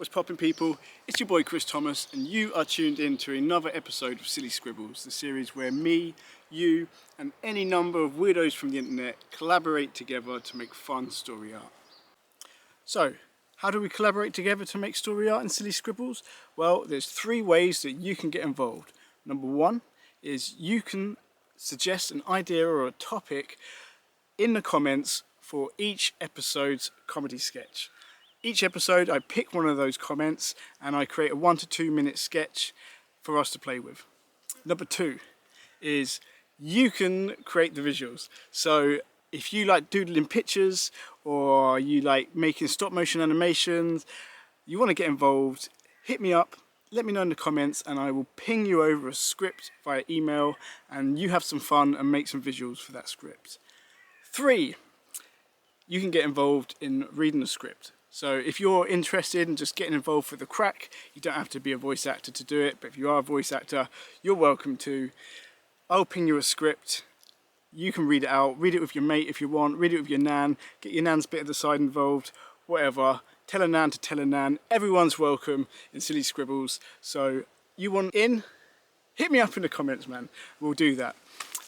What's poppin', people? It's your boy Chris Thomas, and you are tuned in to another episode of Silly Scribbles, the series where me, you, and any number of weirdos from the internet collaborate together to make fun story art. So, how do we collaborate together to make story art in Silly Scribbles? Well, there's 3 ways that you can get involved. Number 1 is you can suggest an idea or a topic in the comments for each episode's comedy sketch. Each episode I pick one of those comments and I create a 1 to 2 minute sketch for us to play with. Number 2 is you can create the visuals. So if you like doodling pictures or you like making stop motion animations, you want to get involved, hit me up, let me know in the comments, and I will ping you over a script via email and you have some fun and make some visuals for that script. 3, you can get involved in reading the script. So if you're interested in just getting involved for the crack, you don't have to be a voice actor to do it, but if you are a voice actor, you're welcome to. I'll ping you a script, you can read it out, read it with your mate if you want, read it with your nan, get your nan's bit of the side involved, whatever. Tell a nan to tell a nan, everyone's welcome in Silly Scribbles. So you want in? Hit me up in the comments, man, we'll do that.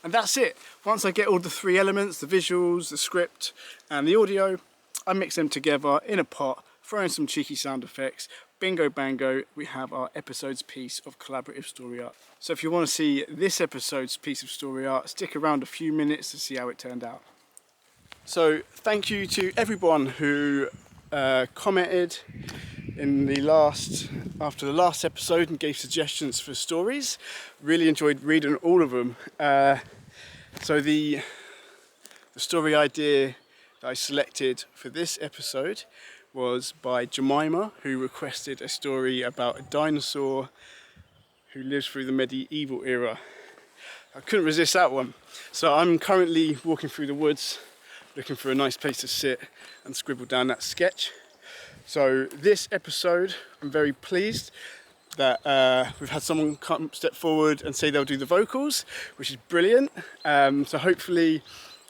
And that's it. Once I get all the 3 elements, the visuals, the script and the audio, I mix them together in a pot, throw in some cheeky sound effects, bingo bango, we have our episode's piece of collaborative story art. So if you want to see this episode's piece of story art, stick around a few minutes to see how it turned out. So thank you to everyone who commented after the last episode and gave suggestions for stories. Really enjoyed reading all of them. So the story idea I selected for this episode was by Simiah, who requested a story about a dinosaur who lives through the medieval era. I couldn't resist that one. So I'm currently walking through the woods looking for a nice place to sit and scribble down that sketch. So this episode, I'm very pleased that we've had someone step forward and say they'll do the vocals, which is brilliant. So hopefully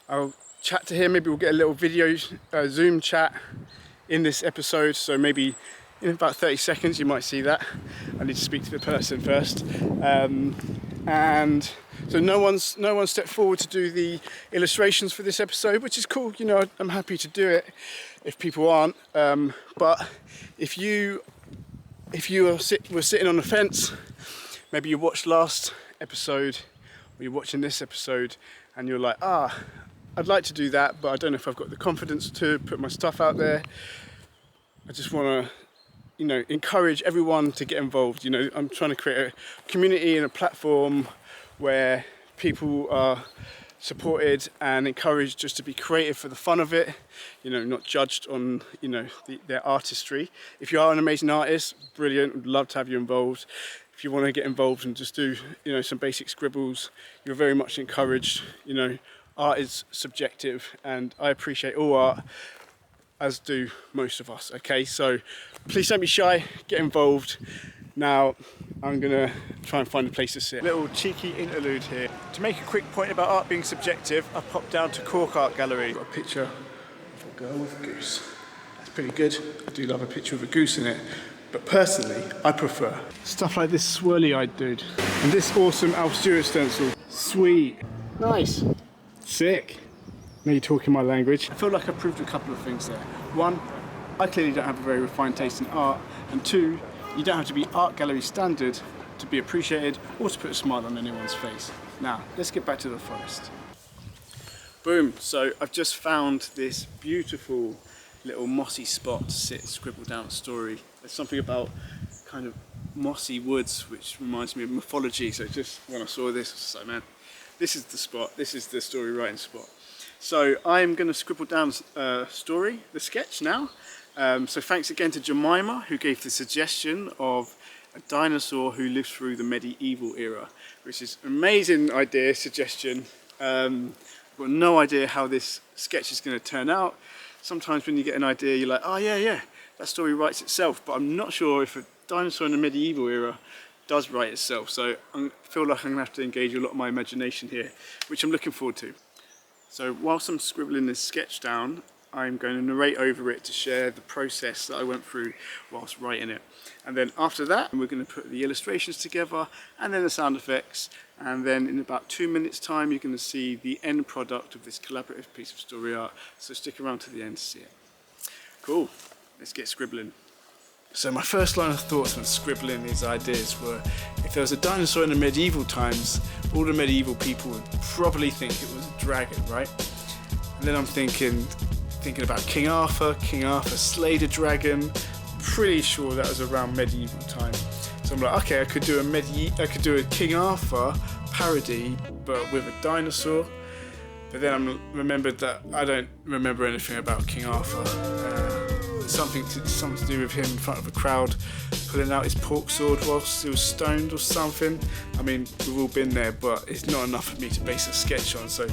I'll chat to him, maybe we'll get a little video Zoom chat in this episode, so maybe in about 30 seconds you might see that. I need to speak to the person first. And so no one's stepped forward to do the illustrations for this episode, which is cool, you know, I'm happy to do it if people aren't. But if you were sitting on the fence, maybe you watched last episode or you're watching this episode and you're like, I'd like to do that, but I don't know if I've got the confidence to put my stuff out there. I just want to, you know, encourage everyone to get involved. You know, I'm trying to create a community and a platform where people are supported and encouraged just to be creative for the fun of it, you know, not judged on, you know, their artistry. If you are an amazing artist, brilliant, would love to have you involved. If you want to get involved and just do, you know, some basic scribbles, you're very much encouraged. You know, art is subjective and I appreciate all art, as do most of us, okay? So please don't be shy, get involved. Now I'm gonna try and find a place to sit. Little cheeky interlude here. To make a quick point about art being subjective, I popped down to Cork Art Gallery. Got a picture of a girl with a goose. That's pretty good. I do love a picture of a goose in it. But personally, I prefer stuff like this swirly-eyed dude. And this awesome Alf Stewart stencil. Sweet. Nice. Sick. Now you're talking my language. I feel like I proved a couple of things there. 1, I clearly don't have a very refined taste in art. And 2, you don't have to be art gallery standard to be appreciated or to put a smile on anyone's face. Now, let's get back to the forest. Boom, so I've just found this beautiful little mossy spot to sit and scribble down a story. There's something about kind of mossy woods which reminds me of mythology. So just when I saw this, I was like, man, this is the spot, this is the story writing spot. So I'm going to scribble down the sketch now. So thanks again to Simiah, who gave the suggestion of a dinosaur who lived through the medieval era, which is an amazing idea, suggestion. I've got no idea how this sketch is going to turn out. Sometimes when you get an idea, you're like, oh yeah, that story writes itself, but I'm not sure if a dinosaur in the medieval era does write itself. So I feel like I'm going to have to engage a lot of my imagination here, which I'm looking forward to. So whilst I'm scribbling this sketch down, I'm going to narrate over it to share the process that I went through whilst writing it. And then after that, we're going to put the illustrations together and then the sound effects. And then in about 2 minutes time, you're going to see the end product of this collaborative piece of story art. So stick around to the end to see it. Cool, let's get scribbling. So my first line of thoughts when scribbling these ideas were, if there was a dinosaur in the medieval times, all the medieval people would probably think it was a dragon, right? And then I'm thinking about King Arthur. King Arthur slayed a dragon. Pretty sure that was around medieval time. So I'm like, okay, I could do a King Arthur parody, but with a dinosaur. But then I remembered that I don't remember anything about King Arthur. Something to do with him in front of a crowd pulling out his pork sword whilst he was stoned or something. I mean, we've all been there, but it's not enough for me to base a sketch on, so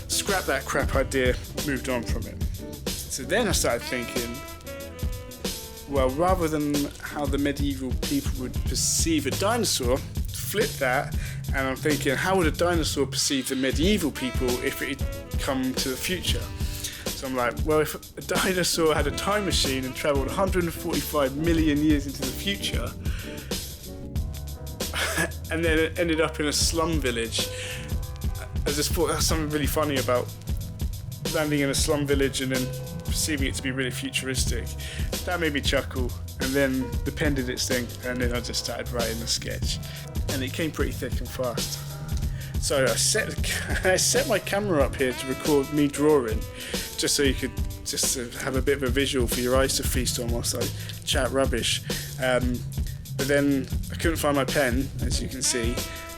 scrap that crap idea, moved on from it. So then I started thinking, well, rather than how the medieval people would perceive a dinosaur, flip that, and I'm thinking, how would a dinosaur perceive the medieval people if it had come to the future? So I'm like, well, if a dinosaur had a time machine and travelled 145 million years into the future, and then it ended up in a slum village, I just thought that's something really funny about landing in a slum village and then perceiving it to be really futuristic. That made me chuckle, and then depended its thing, and then I just started writing the sketch, and it came pretty thick and fast. So I set my camera up here to record me drawing, just so you could just have a bit of a visual for your eyes to feast on whilst I chat rubbish. But then I couldn't find my pen, as you can see,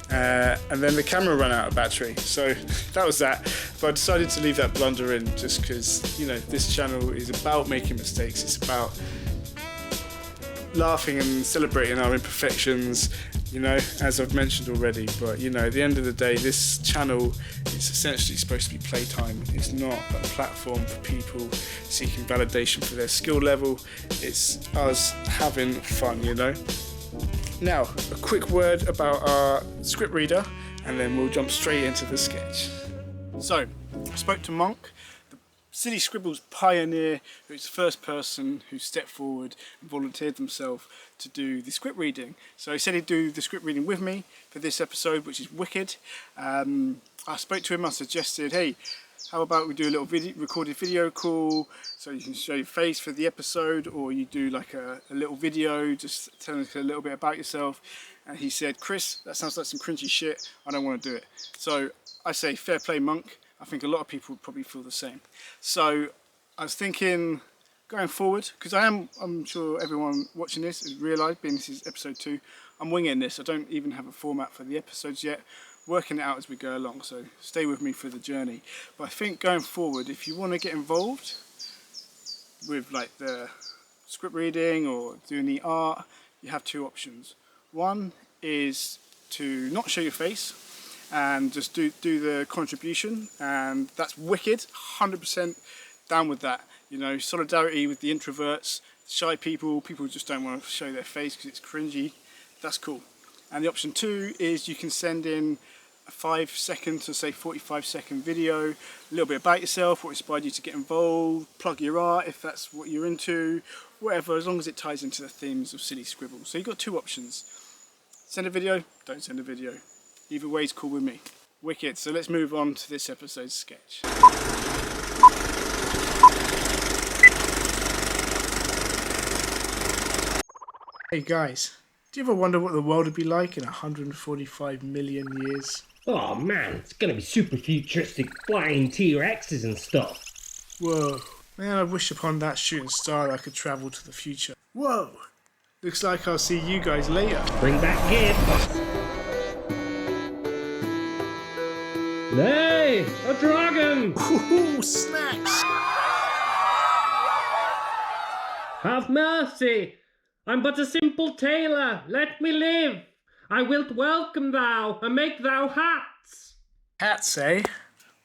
and then the camera ran out of battery. So that was that. But I decided to leave that blunder in just because, you know, this channel is about making mistakes. It's about laughing and celebrating our imperfections, you know, as I've mentioned already. But, you know, at the end of the day, this channel is essentially supposed to be playtime. It's not a platform for people seeking validation for their skill level. It's us having fun, you know. Now, a quick word about our script reader, and then we'll jump straight into the sketch. So, I spoke to Monk, the Silly Scribbles pioneer, who's the first person who stepped forward and volunteered themselves to do the script reading. So he said he'd do the script reading with me for this episode, which is wicked. I spoke to him, I suggested, hey, how about we do a little recorded video call so you can show your face for the episode, or you do like a little video just telling us a little bit about yourself. And he said, Chris, that sounds like some cringy shit, I don't want to do it. So I say, fair play, Monk. I think a lot of people would probably feel the same. So I was thinking, going forward, because I'm sure everyone watching this has realised, being this is episode 2, I'm winging this. I don't even have a format for the episodes yet, working it out as we go along, so stay with me for the journey. But I think going forward, if you want to get involved with like the script reading or doing the art, you have 2 options. One is to not show your face and just do the contribution, and that's wicked, 100% down with that. You know, solidarity with the introverts, shy people who just don't want to show their face because it's cringy. That's cool. And the option 2 is you can send in a 5-second to say 45-second video, a little bit about yourself, what inspired you to get involved, plug your art if that's what you're into, whatever, as long as it ties into the themes of Silly Scribbles. So you've got 2 options. Send a video, don't send a video. Either way is cool with me. Wicked. So let's move on to this episode's sketch. Hey guys, do you ever wonder what the world would be like in 145 million years? Oh man, it's gonna be super futuristic flying T-Rexes and stuff. Whoa, man, I wish upon that shooting star that I could travel to the future. Whoa, looks like I'll see you guys later. Bring back gifts. Hey, a dragon! Ooh, snacks! Have mercy! I'm but a simple tailor, let me live! I wilt welcome thou, and make thou hats! Hats, eh?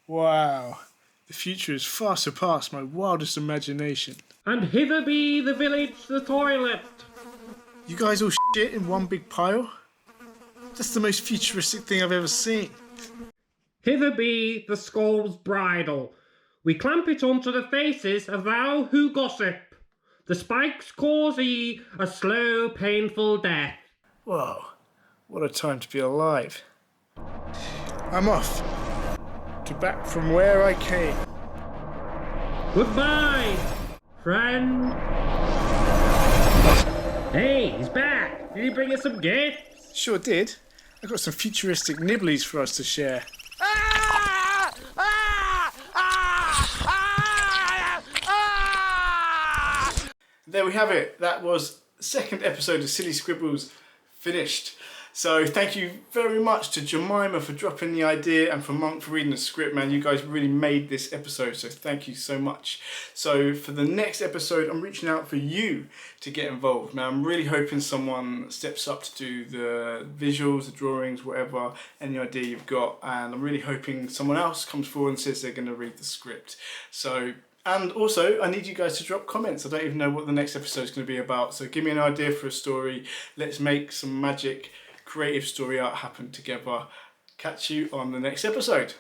Wow, the future has far surpassed my wildest imagination. And hither be the village, the toilet! You guys all shit in one big pile? That's the most futuristic thing I've ever seen. Hither be the skull's bridle, We clamp it onto the faces of thou who gossip. The spikes cause a slow, painful death. Whoa, what a time to be alive. I'm off. To back from where I came. Goodbye, friend. Hey, he's back. Did he bring us some gifts? Sure did. I've got some futuristic nibblies for us to share. There we have it. That was the second episode of Silly Scribbles finished. So thank you very much to Jemima for dropping the idea and for Monk for reading the script, man. You guys really made this episode, so thank you so much. So for the next episode, I'm reaching out for you to get involved. Now, I'm really hoping someone steps up to do the visuals, the drawings, whatever, any idea you've got. And I'm really hoping someone else comes forward and says they're going to read the script. And also, I need you guys to drop comments. I don't even know what the next episode is going to be about. So give me an idea for a story. Let's make some magic creative story art happen together. Catch you on the next episode.